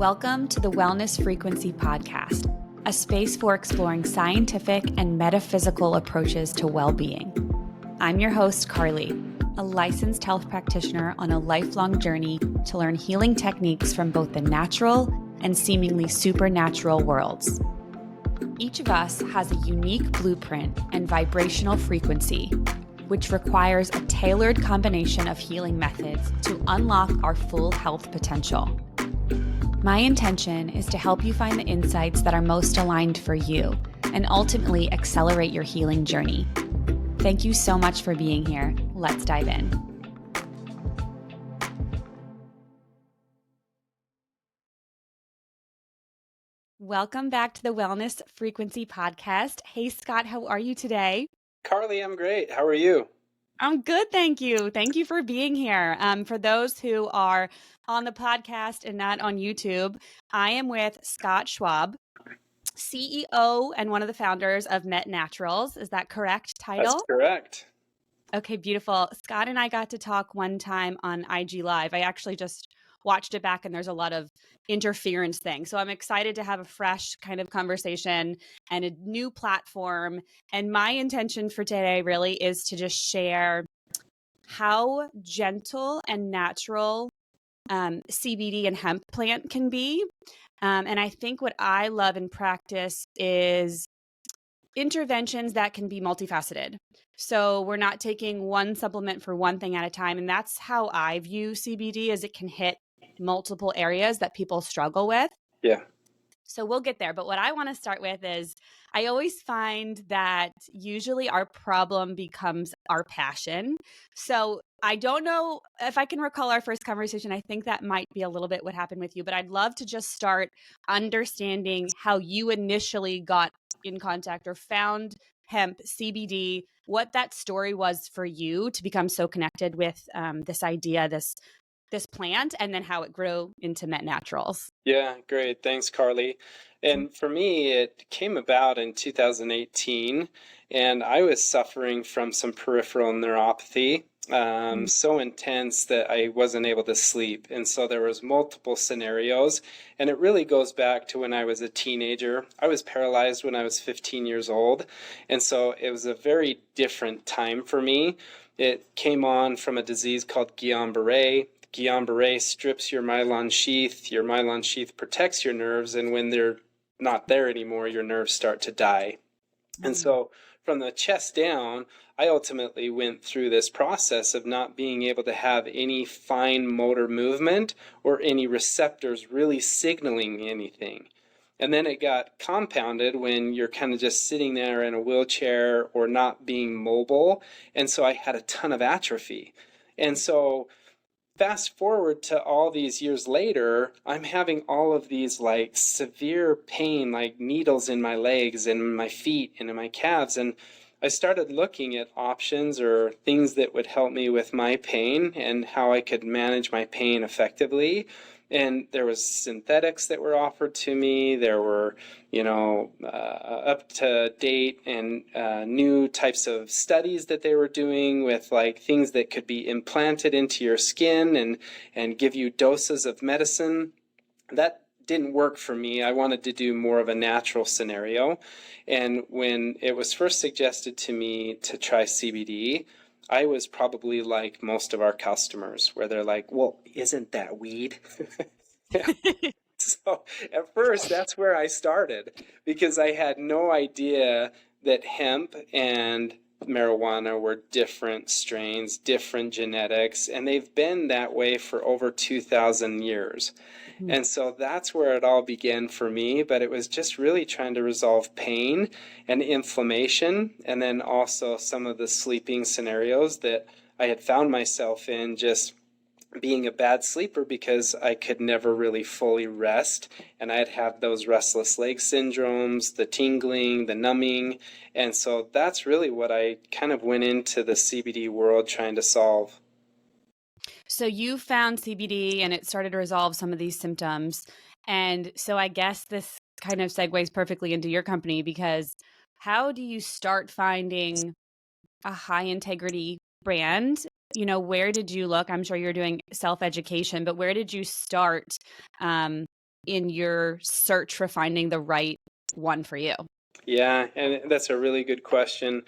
Welcome to the Wellness Frequency Podcast, a space for exploring scientific and metaphysical approaches to well-being. I'm your host, Carly, a licensed health practitioner on a lifelong journey to learn healing techniques from both the natural and seemingly supernatural worlds. Each of us has a unique blueprint and vibrational frequency, which requires a tailored combination of healing methods to unlock our full health potential. My intention is to help you find the insights that are most aligned for you and ultimately accelerate your healing journey. Thank you so much for being here. Let's dive in. Welcome back to the Wellness Frequency Podcast. Hey, Scott, how are you today? Carly, I'm great. How are you? I'm good, thank you. Thank you for being here. For those who are on the podcast and not on YouTube, I am with Scott Schwab, CEO and one of the founders of Mett Naturals. Is that correct title? That's correct. Okay, beautiful. Scott and I got to talk one time on IG Live. I actually just watched it back and there's a lot of interference thing. So I'm excited to have a fresh kind of conversation and a new platform. And my intention for today really is to just share how gentle and natural CBD and hemp plant can be. And I think what I love and practice is interventions that can be multifaceted. So we're not taking one supplement for one thing at a time. And that's how I view CBD, as it can hit multiple areas that people struggle with. Yeah. So we'll get there. But what I want to start with is I always find that usually our problem becomes our passion. So I don't know if I can recall our first conversation. I think that might be a little bit what happened with you, but I'd love to just start understanding how you initially got in contact or found hemp, CBD, what that story was for you to become so connected with this idea, this plant, and then how it grew into Mett Naturals. Yeah, great. Thanks, Carly. And for me, it came about in 2018, and I was suffering from some peripheral neuropathy, so intense that I wasn't able to sleep. And so there was multiple scenarios, and it really goes back to when I was a teenager. I was paralyzed when I was 15 years old, and so it was a very different time for me. It came on from a disease called Guillain-Barré. Guillain-Barré strips your myelin sheath. Your myelin sheath protects your nerves, and when they're not there anymore, your nerves start to die. And so from the chest down, I ultimately went through this process of not being able to have any fine motor movement or any receptors really signaling anything. And then it got compounded when you're kind of just sitting there in a wheelchair or not being mobile. And so I had a ton of atrophy. And so fast forward to all these years later, I'm having all of these like severe pain, like needles in my legs and my feet and in my calves. And I started looking at options or things that would help me with my pain and how I could manage my pain effectively. And there was synthetics that were offered to me. There were, up to date and new types of studies that they were doing with like things that could be implanted into your skin and give you doses of medicine. That didn't work for me. I wanted to do more of a natural scenario. And when it was first suggested to me to try CBD, I was probably like most of our customers, where they're like, well, isn't that weed? So at first, that's where I started, because I had no idea that hemp and marijuana were different strains, different genetics, and they've been that way for over 2,000 years. And so that's where it all began for me, but it was just really trying to resolve pain and inflammation, and then also some of the sleeping scenarios that I had found myself in, just being a bad sleeper because I could never really fully rest, and I'd have those restless leg syndromes, the tingling, the numbing, and so that's really what I kind of went into the CBD world trying to solve. So you found CBD and it started to resolve some of these symptoms. And so I guess this kind of segues perfectly into your company, because how do you start finding a high integrity brand? Where did you look? I'm sure you're doing self-education, but where did you start in your search for finding the right one for you? Yeah, and that's a really good question.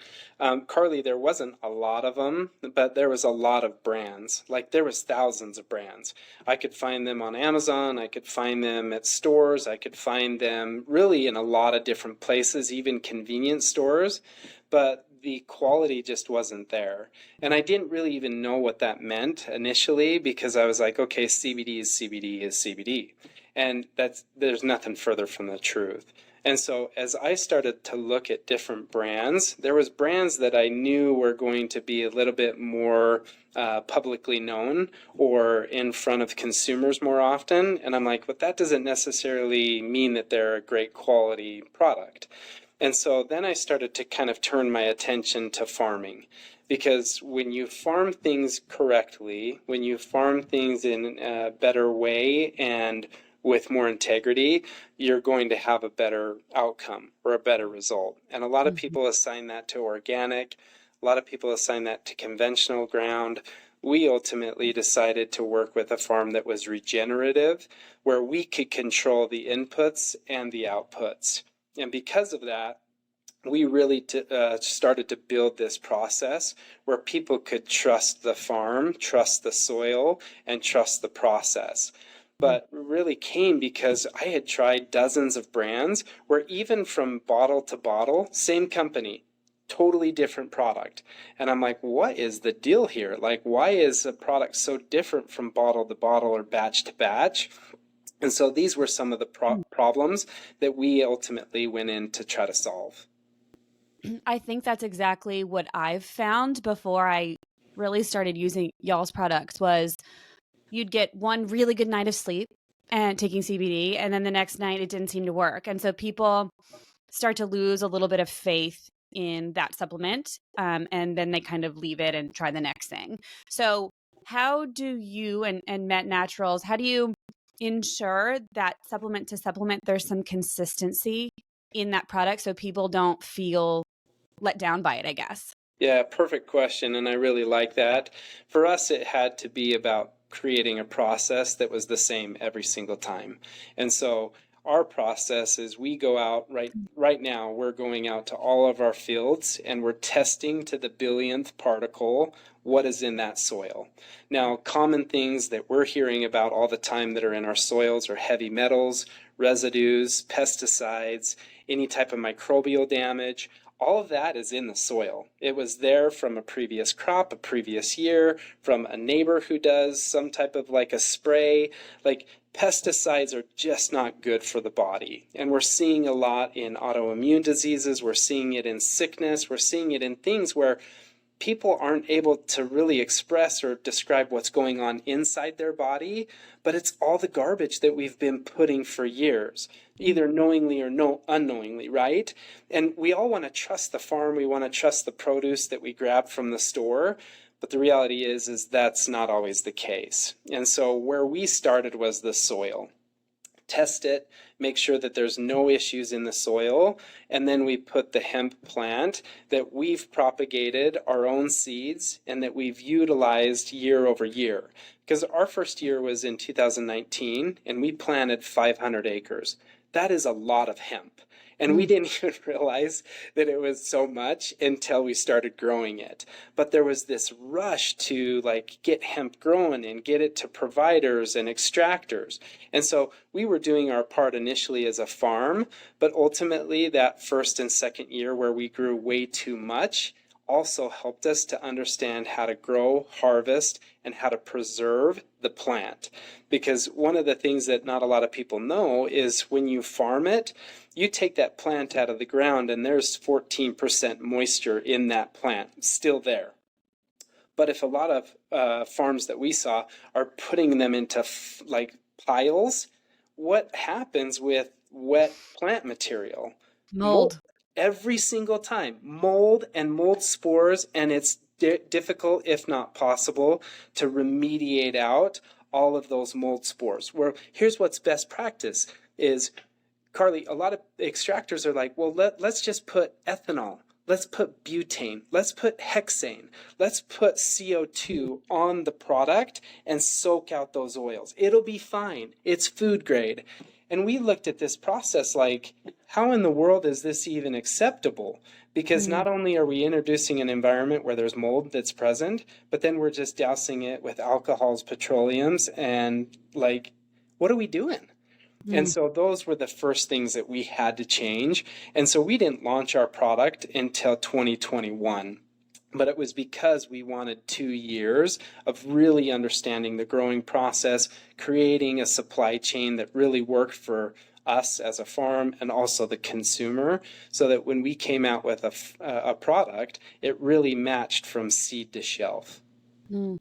Carly, there wasn't a lot of them, but there was a lot of brands. Like there was thousands of brands. I could find them on Amazon, I could find them at stores, I could find them really in a lot of different places, even convenience stores, but the quality just wasn't there. And I didn't really even know what that meant initially because I was like, okay, CBD is CBD is CBD. And there's nothing further from the truth. And so as I started to look at different brands, there was brands that I knew were going to be a little bit more publicly known or in front of consumers more often. And I'm like, but that doesn't necessarily mean that they're a great quality product. And so then I started to kind of turn my attention to farming. Because when you farm things correctly, when you farm things in a better way and with more integrity, you're going to have a better outcome or a better result. And a lot of people assign that to organic, a lot of people assign that to conventional ground. We ultimately decided to work with a farm that was regenerative, where we could control the inputs and the outputs. And because of that, we really started to build this process where people could trust the farm, trust the soil, and trust the process. But really came because I had tried dozens of brands where even from bottle to bottle, same company, totally different product. And I'm like, what is the deal here? Like, why is a product so different from bottle to bottle or batch to batch? And so these were some of the problems that we ultimately went in to try to solve. I think that's exactly what I've found before I really started using y'all's products was you'd get one really good night of sleep and taking CBD, and then the next night it didn't seem to work. And so people start to lose a little bit of faith in that supplement, and then they kind of leave it and try the next thing. So how do you and Mett Naturals, how do you ensure that supplement to supplement, there's some consistency in that product so people don't feel let down by it, I guess? Yeah, perfect question. And I really like that. For us, it had to be about creating a process that was the same every single time. And so our process is we go out right now, we're going out to all of our fields and we're testing to the billionth particle what is in that soil. Now, common things that we're hearing about all the time that are in our soils are heavy metals, residues, pesticides, any type of microbial damage. All of that is in the soil. It was there from a previous crop, a previous year, from a neighbor who does some type of like a spray. Like pesticides are just not good for the body. And we're seeing a lot in autoimmune diseases. We're seeing it in sickness. We're seeing it in things where people aren't able to really express or describe what's going on inside their body, but it's all the garbage that we've been putting for years, either knowingly or unknowingly, right? And we all want to trust the farm, we want to trust the produce that we grab from the store, but the reality is that's not always the case. And so where we started was the soil. Test it, make sure that there's no issues in the soil, and then we put the hemp plant that we've propagated our own seeds and that we've utilized year over year. Because our first year was in 2019 and we planted 500 acres. That is a lot of hemp. And we didn't even realize that it was so much until we started growing it. But there was this rush to like get hemp growing and get it to providers and extractors. And so we were doing our part initially as a farm, but ultimately that first and second year where we grew way too much also helped us to understand how to grow, harvest, and how to preserve the plant. Because one of the things that not a lot of people know is when you farm it, you take that plant out of the ground and there's 14% moisture in that plant still there. But if a lot of farms that we saw are putting them into like piles, what happens with wet plant material? Mold. Every single time, mold and mold spores, and it's difficult, if not possible, to remediate out all of those mold spores. Where here's what's best practice is, Carly, a lot of extractors are like, well, let's just put ethanol, let's put butane, let's put hexane, let's put CO2 on the product and soak out those oils. It'll be fine. It's food grade. And we looked at this process like, how in the world is this even acceptable? Because Mm, not only are we introducing an environment where there's mold that's present, but then we're just dousing it with alcohols, petroleums, and like, what are we doing? And mm. so those were the first things that we had to change. And so we didn't launch our product until 2021. But it was because we wanted 2 years of really understanding the growing process, creating a supply chain that really worked for us as a farm and also the consumer, so that when we came out with a product, it really matched from seed to shelf. Mm.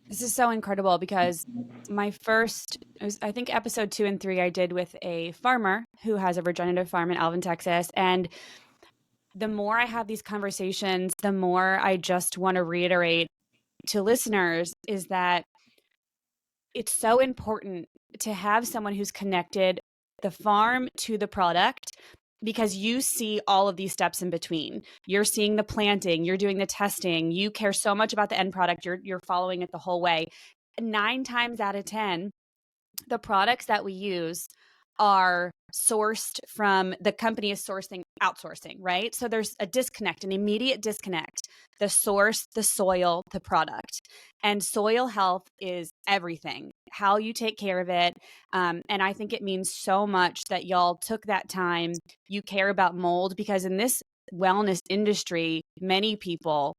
This is so incredible because my first, it was, I think episode 2 and 3 I did with a farmer who has a regenerative farm in Alvin, Texas. And the more I have these conversations, the more I just want to reiterate to listeners is that it's so important to have someone who's connected the farm to the product because you see all of these steps in between. You're seeing the planting, you're doing the testing, you care so much about the end product, you're following it the whole way. 9 times out of 10, the products that we use are sourced from the company is sourcing outsourcing, right? So there's a disconnect, an immediate disconnect. The source, the soil, the product. And soil health is everything, how you take care of it. And I think it means so much that y'all took that time. You care about mold because in this wellness industry, many people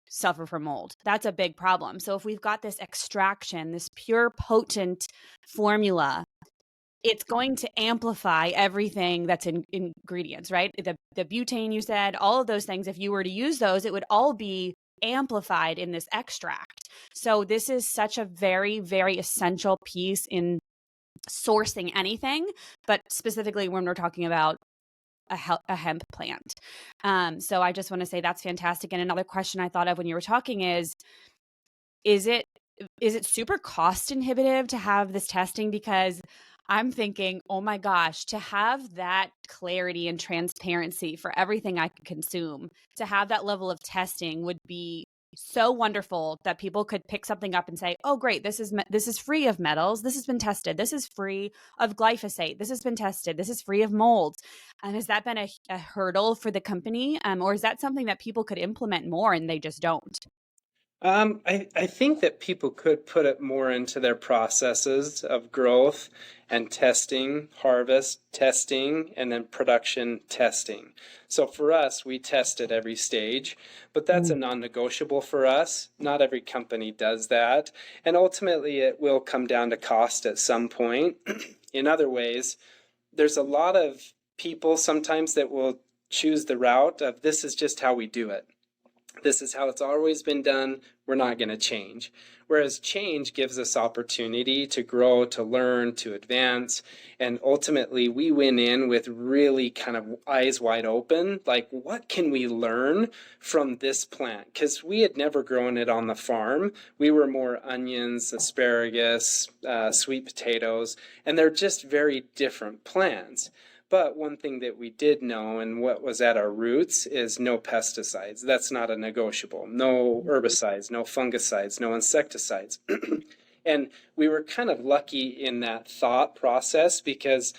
suffer from mold. That's a big problem. So if we've got this extraction, this pure potent formula, it's going to amplify everything that's in ingredients, right? The butane you said, all of those things, if you were to use those, it would all be amplified in this extract. So this is such a very, very essential piece in sourcing anything, but specifically when we're talking about a hemp plant. So I just want to say that's fantastic. And another question I thought of when you were talking is it super cost inhibitive to have this testing? Because I'm thinking, oh my gosh, to have that clarity and transparency for everything I could consume, to have that level of testing would be so wonderful that people could pick something up and say, "Oh, great, this is free of metals. This has been tested. This is free of glyphosate. This has been tested. This is free of mold." Has that been a hurdle for the company, or is that something that people could implement more and they just don't? I think that people could put it more into their processes of growth and testing, harvest testing, and then production testing. So for us, we test at every stage, but that's a non-negotiable for us. Not every company does that. And ultimately, it will come down to cost at some point. In other ways, there's a lot of people sometimes that will choose the route of this is just how we do it. This is how it's always been done. We're not going to change. Whereas change gives us opportunity to grow, to learn, to advance. And ultimately, we went in with really kind of eyes wide open. Like, what can we learn from this plant? Because we had never grown it on the farm. We were more onions, asparagus, sweet potatoes, and they're just very different plants. But one thing that we did know and what was at our roots is no pesticides. That's not a negotiable. No herbicides, no fungicides, no insecticides. And we were kind of lucky in that thought process because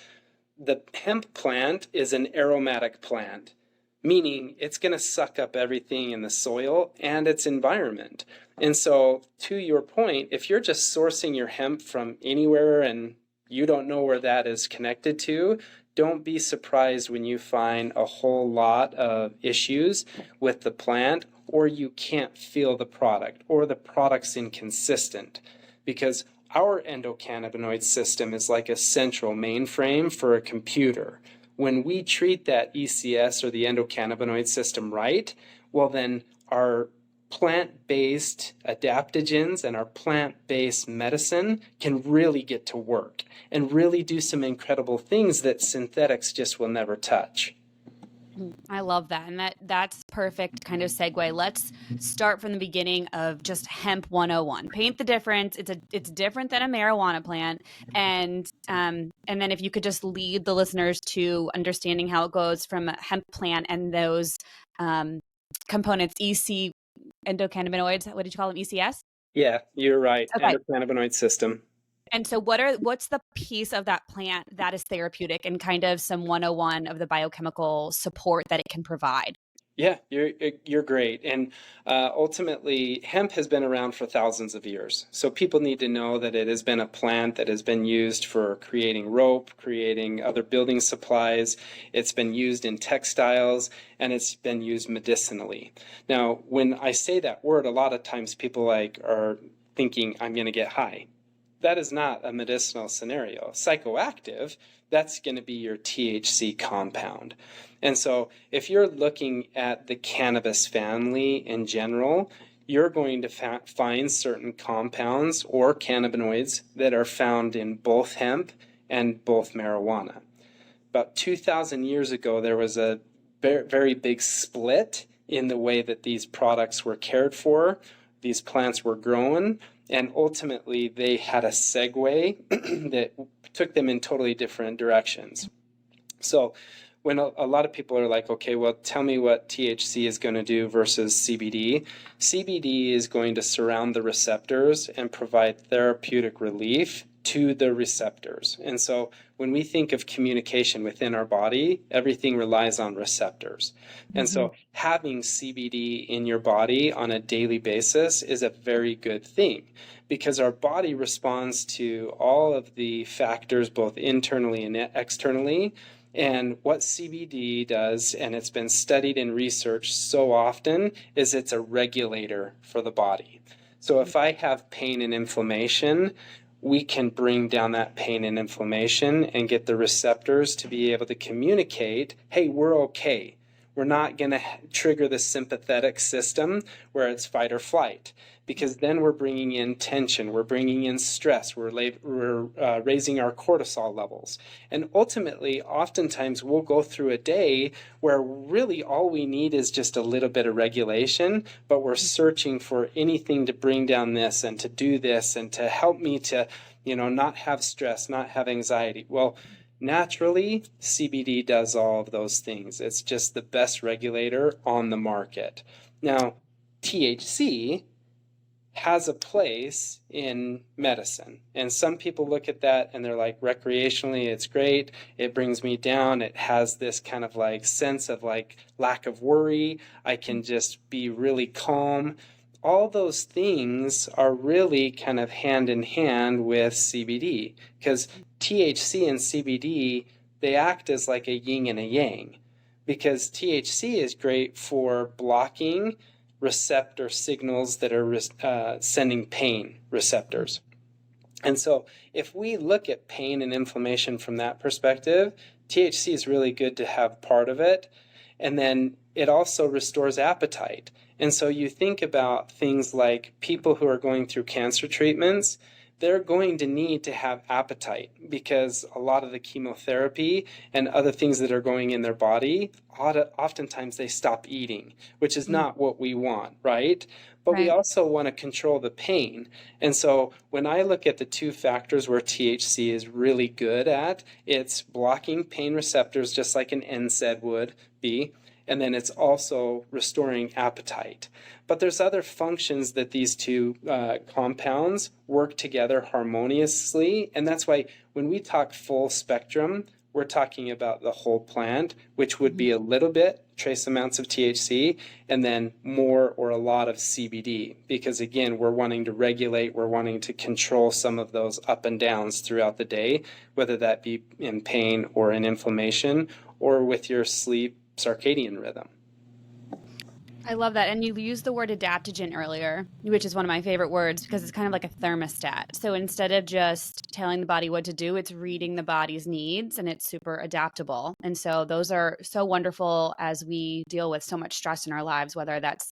the hemp plant is an aromatic plant, meaning it's going to suck up everything in the soil and its environment. And so, to your point, if you're just sourcing your hemp from anywhere and you don't know where that is connected to, don't be surprised when you find a whole lot of issues with the plant, or you can't feel the product, or the product's inconsistent. Because our endocannabinoid system is like a central mainframe for a computer. When we treat that ECS or the endocannabinoid system right, well, then our plant-based adaptogens and our plant-based medicine can really get to work and really do some incredible things that synthetics just will never touch. I love that. And that's perfect kind of segue. Let's start from the beginning of just hemp 101. Paint the difference. It's different than a marijuana plant. And then if you could just lead the listeners to understanding how it goes from a hemp plant and those components, endocannabinoids, what did you call them? ECS? Yeah, you're right. Okay. Endocannabinoid system. And so what's the piece of that plant that is therapeutic and kind of some 101 of the biochemical support that it can provide? Yeah, you're great. And ultimately, hemp has been around for thousands of years. So people need to know that it has been a plant that has been used for creating rope, creating other building supplies. It's been used in textiles, and it's been used medicinally. Now, when I say that word, a lot of times people like are thinking I'm going to get high. That is not a medicinal scenario. Psychoactive, that's going to be your THC compound. And so if you're looking at the cannabis family in general, you're going to find certain compounds or cannabinoids that are found in both hemp and both marijuana. About 2,000 years ago, there was a very big split in the way that these products were cared for, these plants were grown, and ultimately they had a segue that took them in totally different directions. So when a lot of people are like, okay, well, tell me what THC is going to do versus CBD. CBD is going to surround the receptors and provide therapeutic relief to the receptors. And so when we think of communication within our body, everything relies on receptors. And so having CBD in your body on a daily basis is a very good thing because our body responds to all of the factors, both internally and externally. And what CBD does, and it's been studied and researched so often, is it's a regulator for the body. So if I have pain and inflammation, we can bring down that pain and inflammation and get the receptors to be able to communicate, hey, we're okay. We're not going to trigger the sympathetic system where it's fight or flight, because then we're bringing in tension, we're bringing in stress, we're raising our cortisol levels. And ultimately, oftentimes we'll go through a day where really all we need is just a little bit of regulation, but we're searching for anything to bring down this and to do this and to help me to, not have stress, not have anxiety. Well, naturally, CBD does all of those things. It's just the best regulator on the market. Now, THC has a place in medicine. And some people look at that and they're like, recreationally, it's great. It brings me down. It has this kind of like sense of like lack of worry. I can just be really calm. All those things are really kind of hand in hand with CBD because THC and CBD, they act as like a yin and a yang because THC is great for blocking receptor signals that are sending pain receptors. And so if we look at pain and inflammation from that perspective, THC is really good to have part of it. And then it also restores appetite. And so you think about things like people who are going through cancer treatments, they're going to need to have appetite because a lot of the chemotherapy and other things that are going in their body, oftentimes they stop eating, which is not what we want, right? But we also want to control the pain. And so when I look at the two factors where THC is really good at, it's blocking pain receptors just like an NSAID would be, and then it's also restoring appetite. But there's other functions that these two compounds work together harmoniously, and that's why when we talk full spectrum, we're talking about the whole plant, which would be a little bit, trace amounts of THC, and then more or a lot of CBD, because again, we're wanting to regulate, we're wanting to control some of those up and downs throughout the day, whether that be in pain or in inflammation, or with your sleep circadian rhythm. I love that. And you used the word adaptogen earlier, which is one of my favorite words because it's kind of like a thermostat. So instead of just telling the body what to do, it's reading the body's needs and it's super adaptable. And so those are so wonderful as we deal with so much stress in our lives, whether that's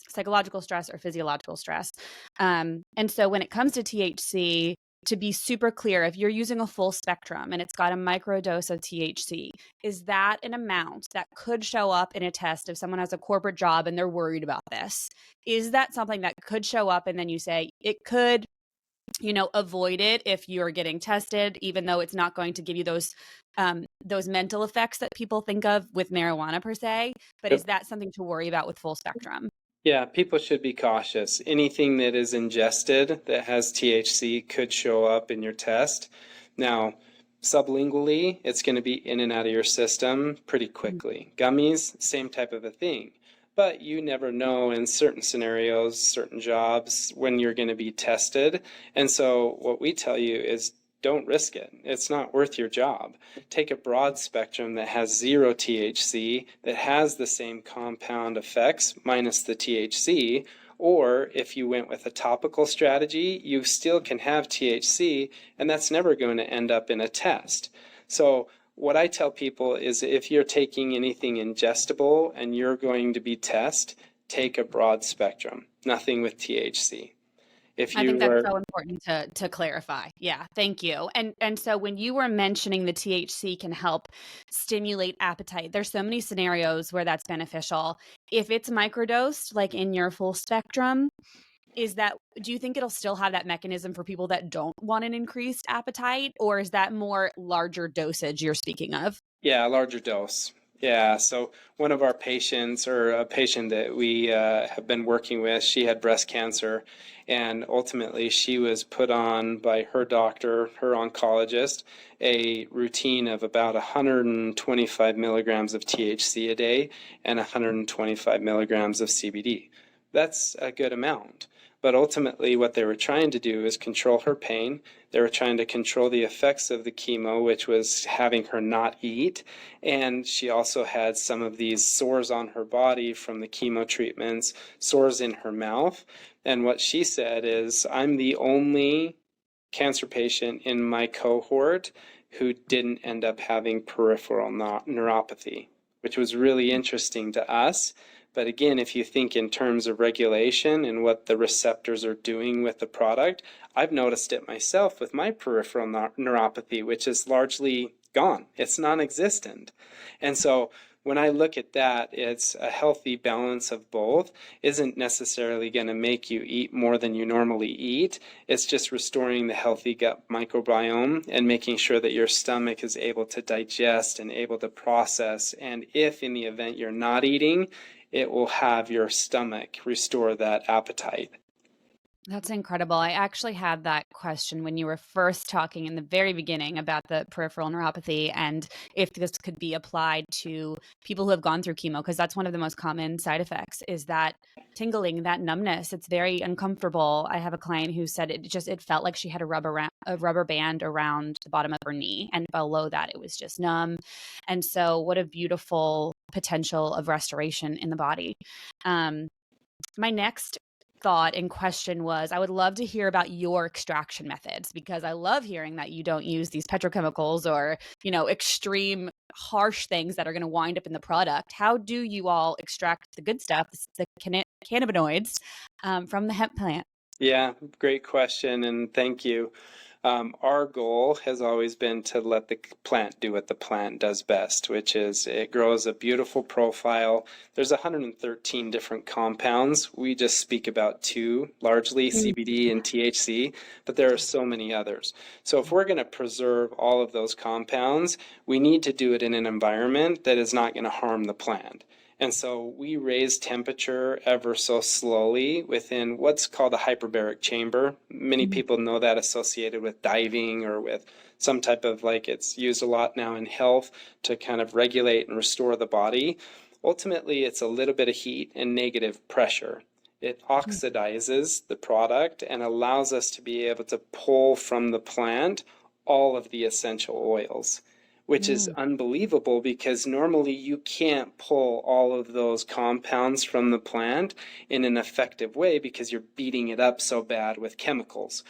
psychological stress or physiological stress. And so when it comes to THC, to be super clear, if you're using a full spectrum and it's got a micro dose of THC, is that an amount that could show up in a test if someone has a corporate job and they're worried about this? Is that something that could show up and then you say it could, avoid it if you're getting tested, even though it's not going to give you those mental effects that people think of with marijuana per se? But is that something to worry about with full spectrum? Yeah, people should be cautious. Anything that is ingested that has THC could show up in your test. Now, sublingually, it's going to be in and out of your system pretty quickly. Gummies, same type of a thing. But you never know in certain scenarios, certain jobs, when you're going to be tested. And so, what we tell you is don't risk it. It's not worth your job. Take a broad spectrum that has zero THC, that has the same compound effects minus the THC, or if you went with a topical strategy, you still can have THC, and that's never going to end up in a test. So what I tell people is if you're taking anything ingestible and you're going to be tested, take a broad spectrum, nothing with THC. If I think you that's are so important to clarify. Yeah, thank you. And so when you were mentioning the THC can help stimulate appetite, there's so many scenarios where that's beneficial. If it's microdosed, like in your full spectrum, do you think it'll still have that mechanism for people that don't want an increased appetite, or is that more larger dosage you're speaking of? Yeah, a larger dose. Yeah, so one of our patients, or a patient that we have been working with, she had breast cancer, and ultimately she was put on by her doctor, her oncologist, a routine of about 125 milligrams of THC a day and 125 milligrams of CBD. That's a good amount. But ultimately, what they were trying to do is control her pain. They were trying to control the effects of the chemo, which was having her not eat. And she also had some of these sores on her body from the chemo treatments, sores in her mouth. And what she said is, I'm the only cancer patient in my cohort who didn't end up having peripheral neuropathy, which was really interesting to us. But again, if you think in terms of regulation and what the receptors are doing with the product, I've noticed it myself with my peripheral neuropathy, which is largely gone. It's non-existent. And so when I look at that, it's a healthy balance of both. Isn't necessarily going to make you eat more than you normally eat. It's just restoring the healthy gut microbiome and making sure that your stomach is able to digest and able to process. And if in the event you're not eating, it will have your stomach restore that appetite. That's incredible. I actually had that question when you were first talking in the very beginning about the peripheral neuropathy and if this could be applied to people who have gone through chemo, because that's one of the most common side effects is that tingling, that numbness. It's very uncomfortable. I have a client who said it felt like she had a rubber band around the bottom of her knee, and below that it was just numb. And so what a beautiful potential of restoration in the body. My next thought and question was I would love to hear about your extraction methods, because I love hearing that you don't use these petrochemicals or, extreme harsh things that are going to wind up in the product. How do you all extract the good stuff, the cannabinoids, from the hemp plant? Yeah, great question, and thank you. Our goal has always been to let the plant do what the plant does best, which is it grows a beautiful profile. There's 113 different compounds. We just speak about two, largely CBD and THC, but there are so many others. So if we're going to preserve all of those compounds, we need to do it in an environment that is not going to harm the plant. And so we raise temperature ever so slowly within what's called a hyperbaric chamber. Many people know that associated with diving or with some type of, like, it's used a lot now in health to kind of regulate and restore the body. Ultimately, it's a little bit of heat and negative pressure. It oxidizes the product and allows us to be able to pull from the plant all of the essential oils, which is unbelievable because normally you can't pull all of those compounds from the plant in an effective way because you're beating it up so bad with chemicals.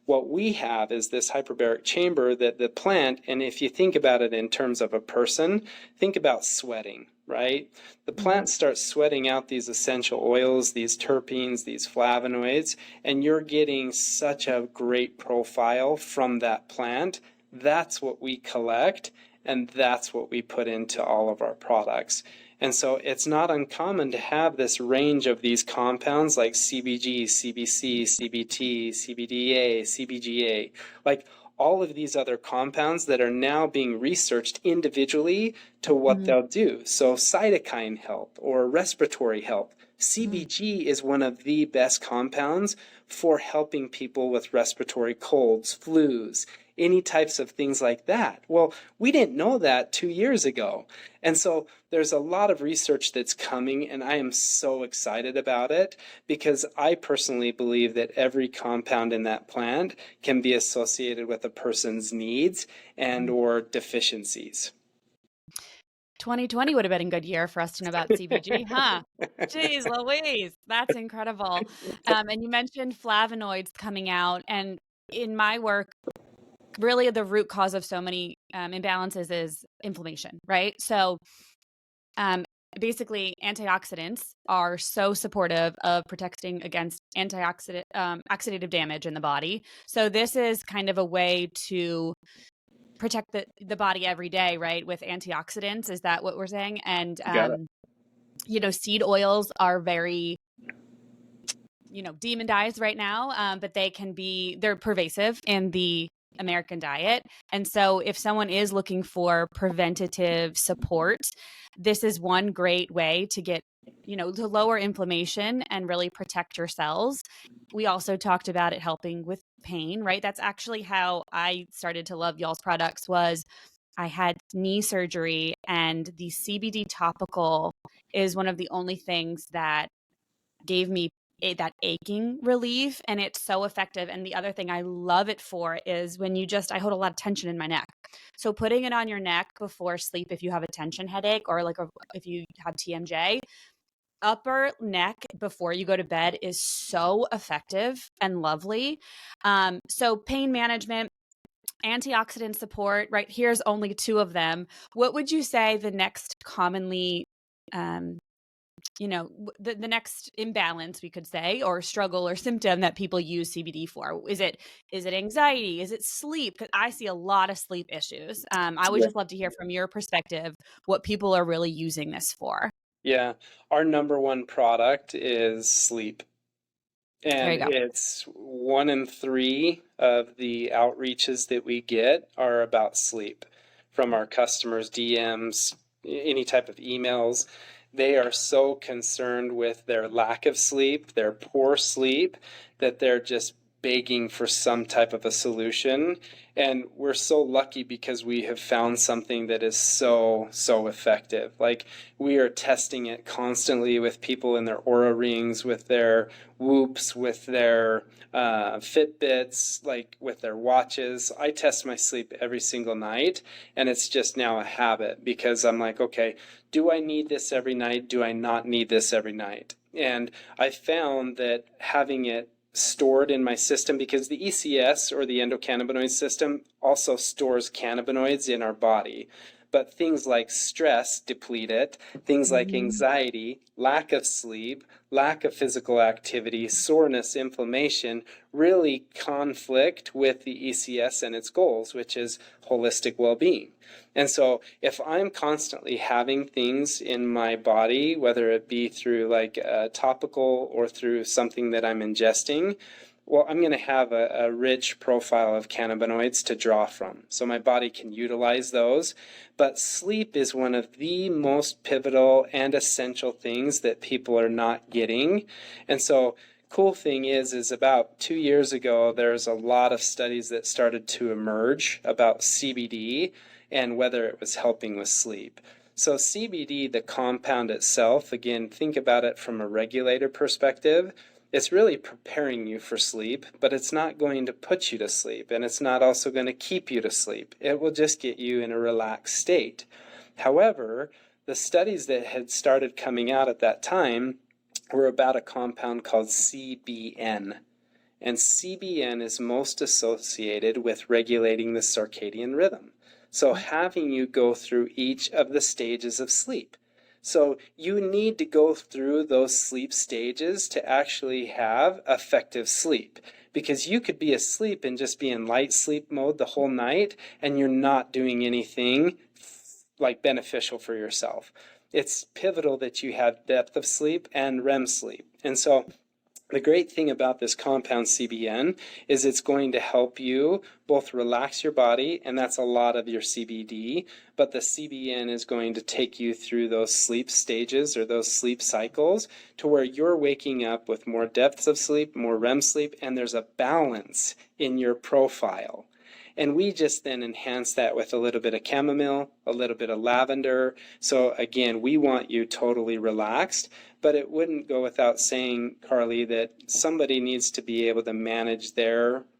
What we have is this hyperbaric chamber that the plant, and if you think about it in terms of a person, think about sweating, right? The plant starts sweating out these essential oils, these terpenes, these flavonoids, and you're getting such a great profile from that plant. That's what we collect, and that's what we put into all of our products. And so it's not uncommon to have this range of these compounds like CBG, CBC, CBT, CBDA, CBGA, like all of these other compounds that are now being researched individually to what they'll do. So cytokine health or respiratory health, CBG is one of the best compounds for helping people with respiratory colds, flus, any types of things like that. Well, we didn't know that 2 years ago. And so there's a lot of research that's coming, and I am so excited about it because I personally believe that every compound in that plant can be associated with a person's needs and or deficiencies. 2020 would have been a good year for us to know about CBG, huh? Jeez Louise, that's incredible. And you mentioned flavonoids coming out, and in my work, really the root cause of so many imbalances is inflammation, right? So basically antioxidants are so supportive of protecting against oxidative damage in the body. So this is kind of a way to protect the body every day, right? With antioxidants. Is that what we're saying? And, seed oils are very, demonized right now, but they're pervasive in the American diet. And so if someone is looking for preventative support, this is one great way to get, to lower inflammation and really protect your cells. We also talked about it helping with pain, right? That's actually how I started to love y'all's products. Was I had knee surgery, and the CBD topical is one of the only things that gave me that aching relief, and it's so effective. And the other thing I love it for is when I hold a lot of tension in my neck. So putting it on your neck before sleep, if you have a tension headache or if you have TMJ, upper neck before you go to bed is so effective and lovely. So pain management, antioxidant support, right? Here's only two of them. What would you say the next commonly the next imbalance, we could say, or struggle or symptom that people use CBD for? Is it anxiety? Is it sleep? Because I see a lot of sleep issues. I would just love to hear from your perspective what people are really using this for. Yeah, our number one product is sleep. There And you go. it's 1 in 3 of the outreaches that we get are about sleep from our customers, DMs, any type of emails. They are so concerned with their lack of sleep, their poor sleep, that they're just begging for some type of a solution. And we're so lucky because we have found something that is so effective. Like, we are testing it constantly with people in their Aura rings, with their Whoops, with their Fitbits, like with their watches. I test my sleep every single night, and it's just now a habit because I'm like, okay, do I need this every night? Do I not need this every night? And I found that having it stored in my system, because the ECS, or the endocannabinoid system, also stores cannabinoids in our body. But things like stress deplete it, things like anxiety, lack of sleep, lack of physical activity, soreness, inflammation really conflict with the ECS and its goals, which is holistic well-being. And so if I'm constantly having things in my body, whether it be through like a topical or through something that I'm ingesting, well, I'm going to have a rich profile of cannabinoids to draw from. So my body can utilize those. But sleep is one of the most pivotal and essential things that people are not getting. And so cool thing is about 2 years ago, there's a lot of studies that started to emerge about CBD and whether it was helping with sleep. So CBD, the compound itself, again, think about it from a regulator perspective. It's really preparing you for sleep, but it's not going to put you to sleep, and it's not also going to keep you to sleep. It will just get you in a relaxed state. However, the studies that had started coming out at that time were about a compound called CBN. And CBN is most associated with regulating the circadian rhythm. So having you go through each of the stages of sleep. So you need to go through those sleep stages to actually have effective sleep, because you could be asleep and just be in light sleep mode the whole night and you're not doing anything like beneficial for yourself. It's pivotal that you have depth of sleep and REM sleep. And so The great thing about this compound CBN is it's going to help you both relax your body, and that's a lot of your CBD, but the CBN is going to take you through those sleep stages or those sleep cycles to where you're waking up with more depths of sleep, more REM sleep, and there's a balance in your profile. And we just then enhance that with a little bit of chamomile, a little bit of lavender. So again, we want you totally relaxed, but it wouldn't go without saying, Carly, that somebody needs to be able to manage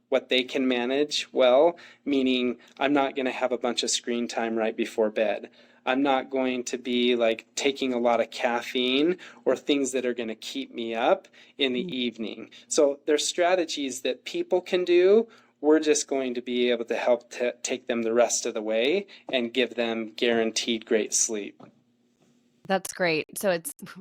what they can manage well, meaning I'm not going to have a bunch of screen time right before bed. I'm not going to be like taking a lot of caffeine or things that are going to keep me up in the evening. So there's strategies that people can do. We're just going to be able to help take them the rest of the way and give them guaranteed great sleep. That's great. So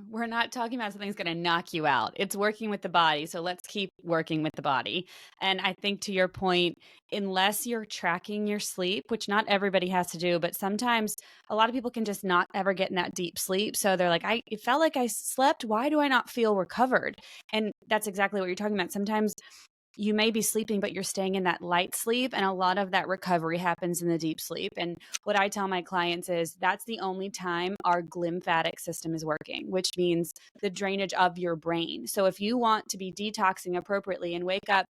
we're not talking about something that's going to knock you out. It's working with the body. So let's keep working with the body. And I think to your point, unless you're tracking your sleep, which not everybody has to do, but sometimes a lot of people can just not ever get in that deep sleep. So they're like, it felt like I slept. Why do I not feel recovered? And that's exactly what you're talking about. Sometimes you may be sleeping, but you're staying in that light sleep. And a lot of that recovery happens in the deep sleep. And what I tell my clients is that's the only time our glymphatic system is working, which means the drainage of your brain. So if you want to be detoxing appropriately and wake up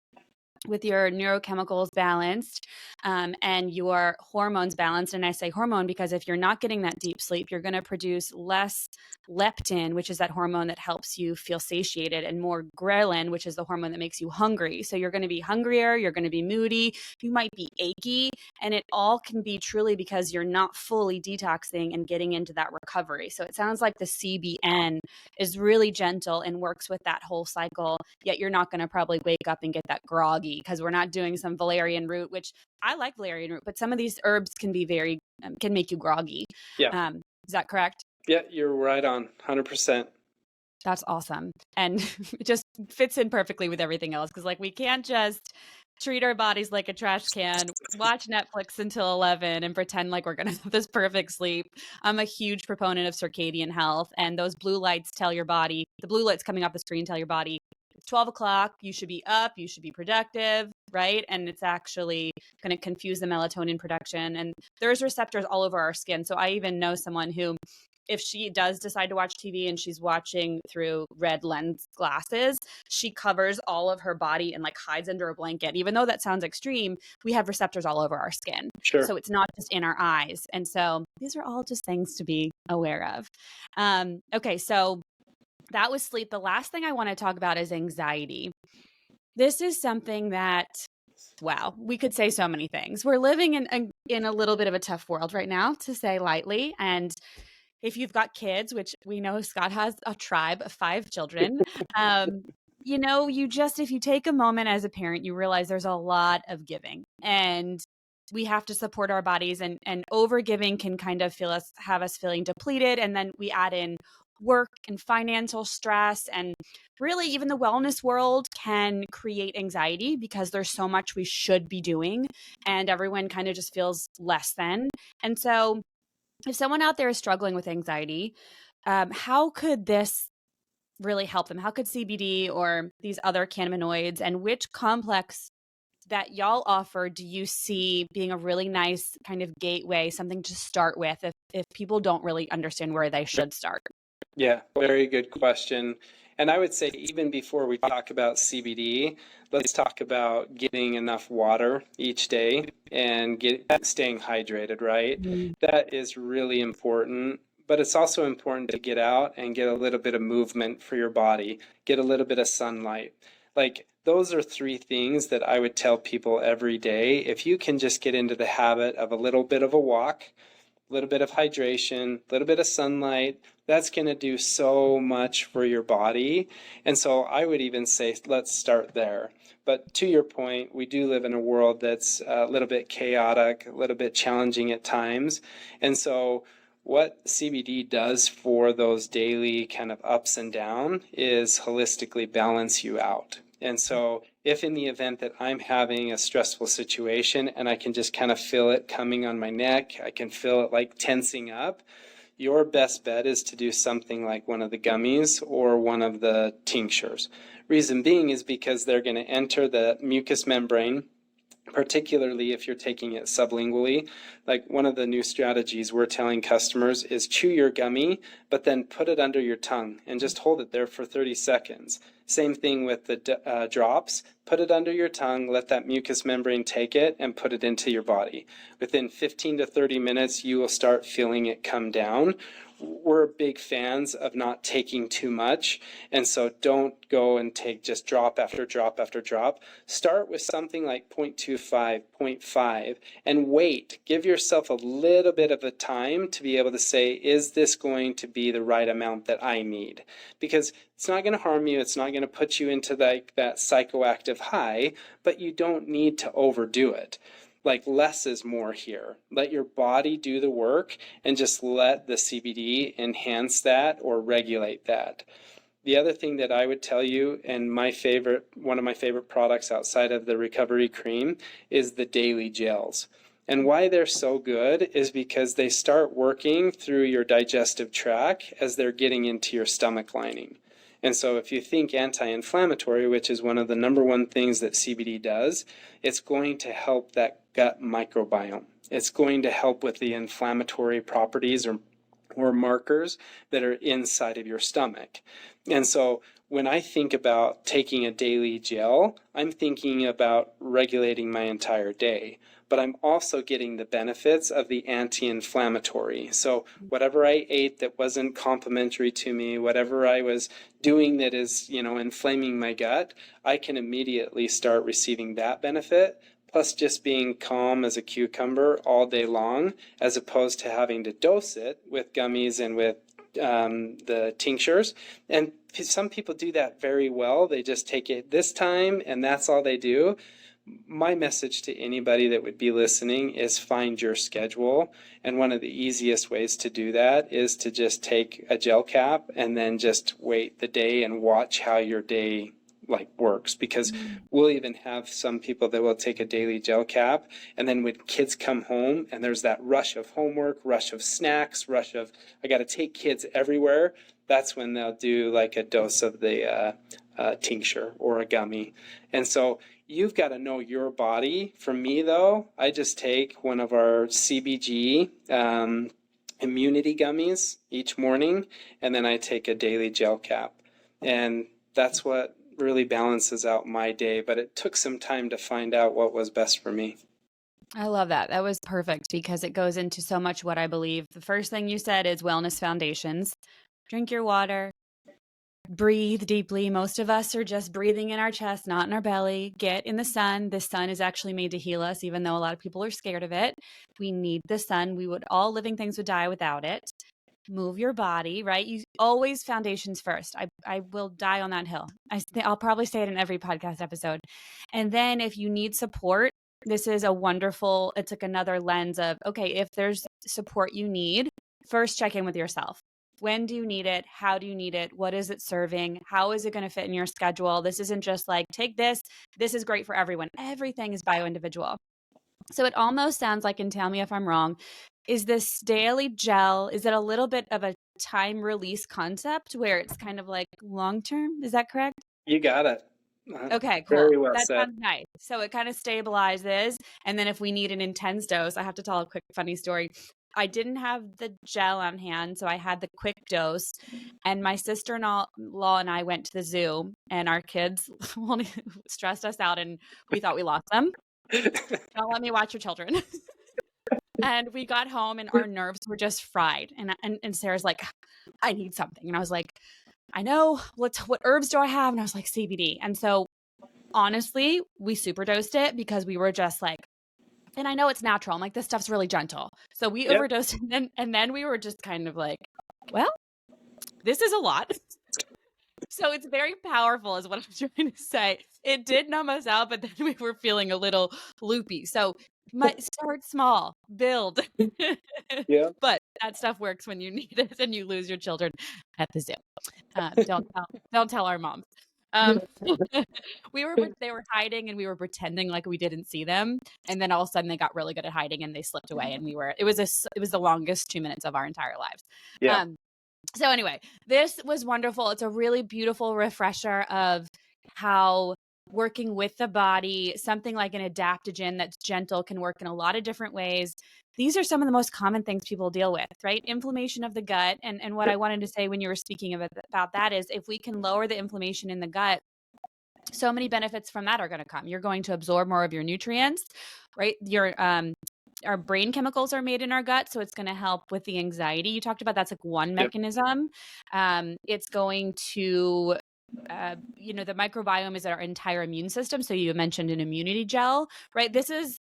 with your neurochemicals balanced and your hormones balanced. And I say hormone because if you're not getting that deep sleep, you're going to produce less leptin, which is that hormone that helps you feel satiated, and more ghrelin, which is the hormone that makes you hungry. So you're going to be hungrier, you're going to be moody, you might be achy, and it all can be truly because you're not fully detoxing and getting into that recovery. So it sounds like the CBN is really gentle and works with that whole cycle, yet you're not going to probably wake up and get that groggy because we're not doing some valerian root, which I like valerian root, but some of these herbs can be can make you groggy. Yeah. Is that correct? Yeah, you're right on 100%. That's awesome. And it just fits in perfectly with everything else. Cause like we can't just treat our bodies like a trash can, watch Netflix until 11 and pretend like we're going to have this perfect sleep. I'm a huge proponent of circadian health, and those blue lights tell your body, the blue lights coming off the screen tell your body it's 12 o'clock, you should be up, you should be productive, right? And it's actually going to confuse the melatonin production. And there's receptors all over our skin. So I even know someone who, if she does decide to watch TV and she's watching through red lens glasses, she covers all of her body and like hides under a blanket. Even though that sounds extreme, we have receptors all over our skin. Sure. So it's not just in our eyes. And so these are all just things to be aware of. Okay, so that was sleep. The last thing I want to talk about is anxiety. This is something that, wow, we could say so many things. We're living in a little bit of a tough world right now, to say lightly. And if you've got kids, which we know Scott has a tribe of 5 children, if you take a moment as a parent, you realize there's a lot of giving, and we have to support our bodies, and over giving can kind of have us feeling depleted. And then we add in work and financial stress, and really even the wellness world can create anxiety because there's so much we should be doing and everyone kind of just feels less than. And so if someone out there is struggling with anxiety, how could this really help them? How could CBD or these other cannabinoids, and which complex that y'all offer do you see being a really nice kind of gateway, something to start with if people don't really understand where they should start? Yeah, very good question. And I would say even before we talk about CBD, let's talk about getting enough water each day and staying hydrated, right? Mm-hmm. That is really important. But it's also important to get out and get a little bit of movement for your body, get a little bit of sunlight. Like those are 3 things that I would tell people every day. If you can just get into the habit of a little bit of a walk, a little bit of hydration, a little bit of sunlight, that's going to do so much for your body. And so I would even say, let's start there. But to your point, we do live in a world that's a little bit chaotic, a little bit challenging at times. And so what CBD does for those daily kind of ups and downs is holistically balance you out. And so if in the event that I'm having a stressful situation and I can just kind of feel it coming on my neck, I can feel it like tensing up, your best bet is to do something like one of the gummies or one of the tinctures, Reason being is because they're going to enter the mucous membrane, particularly if you're taking it sublingually. Like one of the new strategies we're telling customers is chew your gummy, but then put it under your tongue and just hold it there for 30 seconds. Same thing with the drops. Put it under your tongue, let that mucous membrane take it and put it into your body. Within 15 to 30 minutes, you will start feeling it come down. We're big fans of not taking too much, and so don't go and take just drop after drop after drop. Start with something like 0.25, 0.5, and wait. Give yourself a little bit of a time to be able to say, is this going to be the right amount that I need? Because it's not going to harm you. It's not going to put you into that psychoactive high, but you don't need to overdo it. Like less is more here. Let your body do the work and just let the CBD enhance that or regulate that. The other thing that I would tell you, and one of my favorite products outside of the recovery cream, is the daily gels. And why they're so good is because they start working through your digestive tract as they're getting into your stomach lining. And so if you think anti-inflammatory, which is one of the number one things that CBD does, it's going to help that gut microbiome. It's going to help with the inflammatory properties or markers that are inside of your stomach. And so when I think about taking a daily gel, I'm thinking about regulating my entire day. But I'm also getting the benefits of the anti-inflammatory. So whatever I ate that wasn't complimentary to me, whatever I was doing that is, inflaming my gut, I can immediately start receiving that benefit, plus just being calm as a cucumber all day long, as opposed to having to dose it with gummies and with the tinctures. And some people do that very well. They just take it this time and that's all they do. My message to anybody that would be listening is find your schedule. And one of the easiest ways to do that is to just take a gel cap and then just wait the day and watch how your day works. Because we'll even have some people that will take a daily gel cap, and then when kids come home and there's that rush of homework, rush of snacks, rush of I got to take kids everywhere, that's when they'll do like a dose of the tincture or a gummy. And so you've got to know your body. For me, though, I just take one of our CBG immunity gummies each morning, and then I take a daily gel cap. And that's what really balances out my day. But it took some time to find out what was best for me. I love that. That was perfect because it goes into so much what I believe. The first thing you said is wellness foundations. Drink your water. Breathe deeply. Most of us are just breathing in our chest, not in our belly. Get in the sun. The sun is actually made to heal us, even though a lot of people are scared of it. We need the sun. All living things would die without it. Move your body, right? You always foundations first. I will die on that hill. I'll probably say it in every podcast episode. And then if you need support, this is it's like another lens of, okay, if there's support you need, first check in with yourself. When do you need it? How do you need it? What is it serving? How is it going to fit in your schedule? This isn't just like, take this. This is great for everyone. Everything is bio-individual. So it almost sounds like, and tell me if I'm wrong, is this daily gel, is it a little bit of a time release concept where it's kind of like long-term? Is that correct? You got it. Okay, cool. Very well That said. sounds nice. So it kind of stabilizes. And then if we need an intense dose, I have to tell a quick funny story. I didn't have the gel on hand, so I had the quick dose. And my sister-in-law and I went to the zoo, and our kids stressed us out, and we thought we lost them. Don't let me watch your children. And we got home, and our nerves were just fried. And Sarah's like, I need something. And I was like, I know. What herbs do I have? And I was like, CBD. And so honestly, we super dosed it because we were just like, and I know it's natural. I'm like, this stuff's really gentle. So we overdosed, and then we were just kind of like, well, this is a lot. So it's very powerful is what I'm trying to say. It did numb us out, but then we were feeling a little loopy. So start small, build. Yeah. But that stuff works when you need it and you lose your children at the zoo. Don't tell our moms. They were hiding and we were pretending like we didn't see them. And then all of a sudden they got really good at hiding and they slipped away. And it was the longest 2 minutes of our entire lives. Yeah. So anyway, this was wonderful. It's a really beautiful refresher of how working with the body, something like an adaptogen that's gentle can work in a lot of different ways. These are some of the most common things people deal with, right? Inflammation of the gut. And what I wanted to say when you were speaking about that is if we can lower the inflammation in the gut, so many benefits from that are going to come. You're going to absorb more of your nutrients, right? Our brain chemicals are made in our gut, so it's going to help with the anxiety you talked about. That's like one Yep. mechanism. It's going to the microbiome is our entire immune system. So you mentioned an immunity gel, right? This is,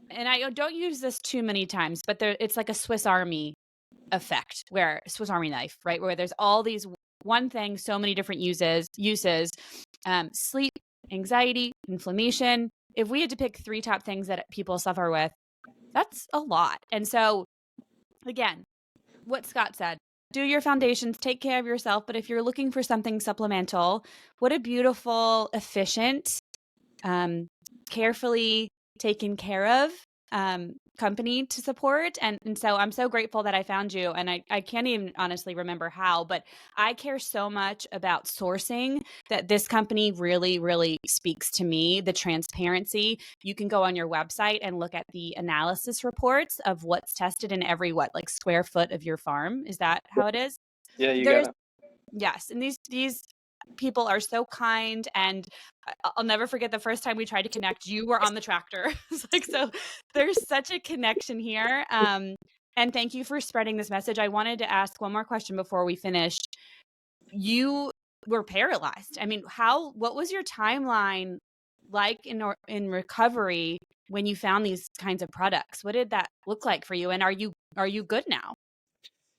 and I don't use this too many times, but it's like a Swiss Army effect, where Swiss Army knife, right? Where there's all these one thing, so many different uses, sleep, anxiety, inflammation. If we had to pick 3 top things that people suffer with, that's a lot. And so again, what Scott said, do your foundations, take care of yourself. But if you're looking for something supplemental, what a beautiful, efficient, carefully taken care of company to support. And so I'm so grateful that I found you. And I can't even honestly remember how, but I care so much about sourcing that this company really, really speaks to me. The transparency. You can go on your website and look at the analysis reports of what's tested in every square foot of your farm. Is that how it is? Yeah, you got it. Yes. And these people are so kind, and I'll never forget the first time we tried to connect. You were on the tractor. It's like, so there's such a connection here. And thank you for spreading this message. I wanted to ask one more question before we finish. You were paralyzed. I mean, what was your timeline like in recovery when you found these kinds of products? What did that look like for you? And are you good now?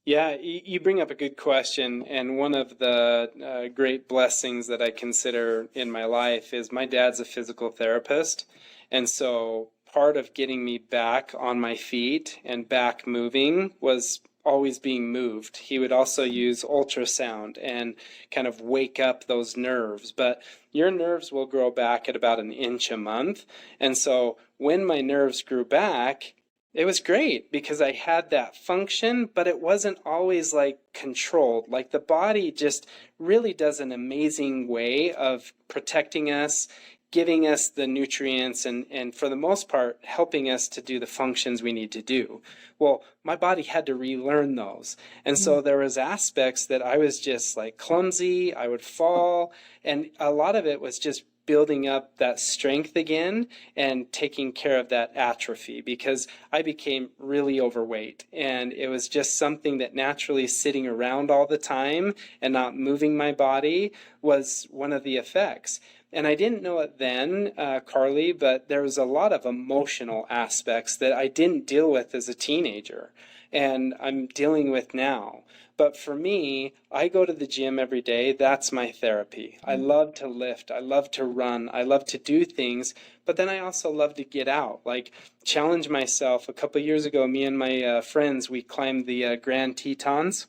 Yeah, you bring up a good question. And one of the great blessings that I consider in my life is my dad's a physical therapist. And so part of getting me back on my feet and back moving was always being moved. He would also use ultrasound and kind of wake up those nerves. But your nerves will grow back at about 1 inch a month. And so when my nerves grew back, it was great because I had that function, but it wasn't always like controlled. Like the body just really does an amazing way of protecting us, giving us the nutrients, and for the most part, helping us to do the functions we need to do. Well, my body had to relearn those. And so there was aspects that I was just like clumsy, I would fall, and a lot of it was just building up that strength again and taking care of that atrophy, because I became really overweight, and it was just something that naturally sitting around all the time and not moving my body was one of the effects. And I didn't know it then, Carly, but there was a lot of emotional aspects that I didn't deal with as a teenager, and I'm dealing with now. But for me, I go to the gym every day. That's my therapy. I love to lift. I love to run. I love to do things. But then I also love to get out, like challenge myself. A couple of years ago, me and my friends, we climbed the Grand Tetons.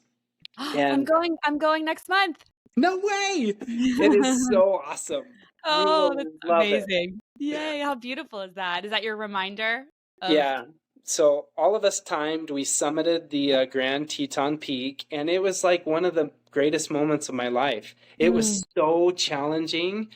And I'm going next month. no way! It is so awesome. You Oh, will that's love it. amazing. Yay. How beautiful is that? Is that your reminder of? Yeah. So all of us timed, we summited the Grand Teton Peak, and it was like one of the greatest moments of my life. It was so challenging,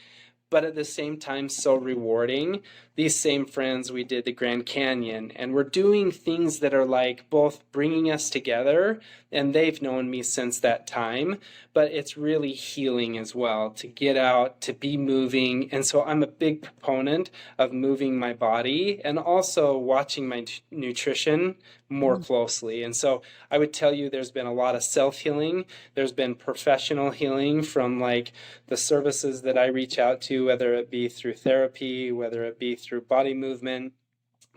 but at the same time so rewarding. These same friends, we did the Grand Canyon, and we're doing things that are like both bringing us together, and they've known me since that time, but it's really healing as well to get out, to be moving. And so I'm a big proponent of moving my body and also watching my nutrition more closely. And so I would tell you there's been a lot of self-healing. There's been professional healing from like the services that I reach out to, whether it be through therapy, whether it be through body movement.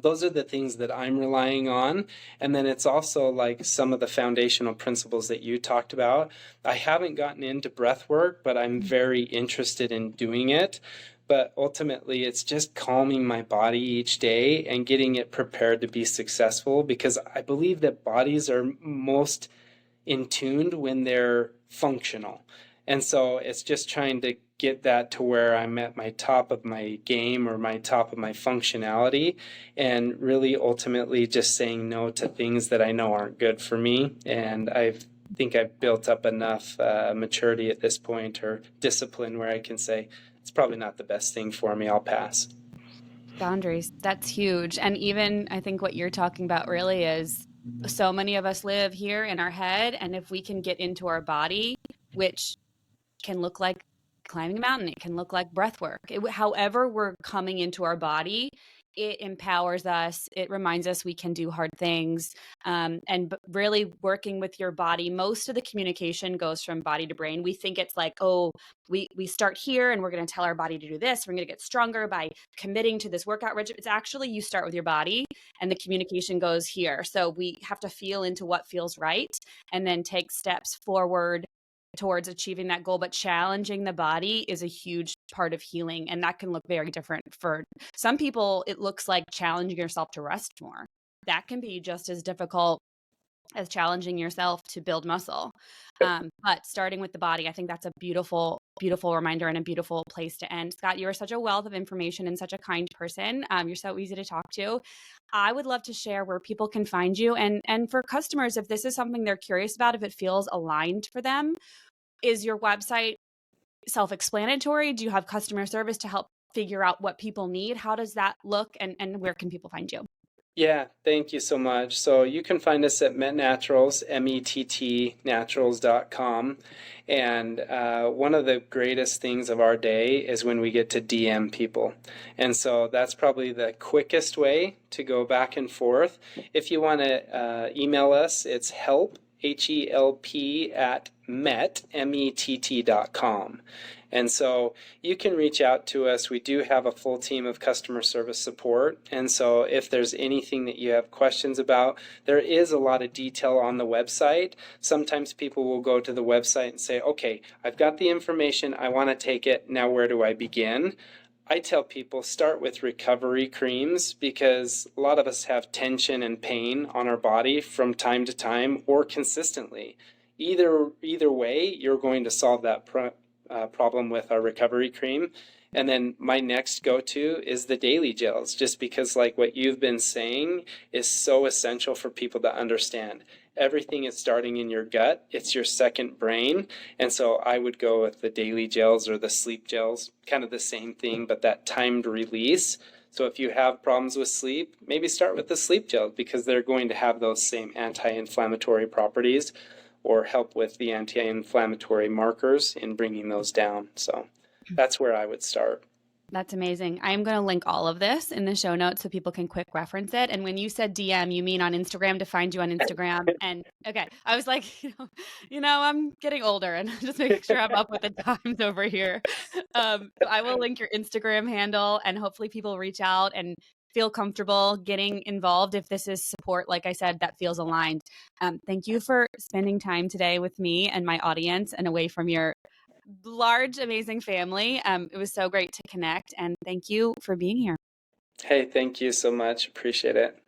Those are the things that I'm relying on. And then it's also like some of the foundational principles that you talked about. I haven't gotten into breath work, but I'm very interested in doing it. But ultimately, it's just calming my body each day and getting it prepared to be successful, because I believe that bodies are most in tuned when they're functional. And so it's just trying to get that to where I'm at my top of my game or my top of my functionality, and really ultimately just saying no to things that I know aren't good for me. And I think I've built up enough maturity at this point, or discipline, where I can say it's it's probably not the best thing for me. I'll pass. Boundaries. That's huge. And even I think what you're talking about really is so many of us live here in our head. And if we can get into our body, which can look like climbing a mountain, it can look like breath work. However, we're coming into our body, it empowers us. It reminds us we can do hard things. And really working with your body, most of the communication goes from body to brain. We think it's like, oh, we start here and we're going to tell our body to do this. We're going to get stronger by committing to this workout regimen. It's actually you start with your body and the communication goes here. So we have to feel into what feels right and then take steps forward towards achieving that goal. But challenging the body is a huge part of healing. And that can look very different for some people. It looks like challenging yourself to rest more. That can be just as difficult as challenging yourself to build muscle. But starting with the body, I think that's a beautiful, beautiful reminder and a beautiful place to end. Scott, you are such a wealth of information and such a kind person. You're so easy to talk to. I would love to share where people can find you. And for customers, if this is something they're curious about, if it feels aligned for them, is your website self-explanatory? Do you have customer service to help figure out what people need? How does that look? And where can people find you? Yeah, thank you so much. So you can find us at Mett Naturals, METT naturals.com. And one of the greatest things of our day is when we get to DM people. And so that's probably the quickest way to go back and forth. If you want to email us, it's help, HELP, at Mett, METT.com. And so you can reach out to us. We do have a full team of customer service support. And so if there's anything that you have questions about, there is a lot of detail on the website. Sometimes people will go to the website and say, okay, I've got the information. I want to take it. Now, where do I begin? I tell people start with recovery creams because a lot of us have tension and pain on our body from time to time or consistently. Either way, you're going to solve that problem with our recovery cream. And then my next go-to is the daily gels, just because like what you've been saying is so essential for people to understand. Everything is starting in your gut. It's your second brain. And so I would go with the daily gels or the sleep gels, kind of the same thing, but that timed release. So if you have problems with sleep, maybe start with the sleep gel because they're going to have those same anti-inflammatory properties or help with the anti-inflammatory markers in bringing those down. So that's where I would start. That's amazing. I'm going to link all of this in the show notes so people can quick reference it. And when you said DM, you mean on Instagram, to find you on Instagram? And okay, I was like, I'm getting older and just making sure I'm up with the times over here. So I will link your Instagram handle and hopefully people reach out and feel comfortable getting involved if this is support, like I said, that feels aligned. Thank you for spending time today with me and my audience and away from your large, amazing family. It was so great to connect, and thank you for being here. Hey, thank you so much. Appreciate it.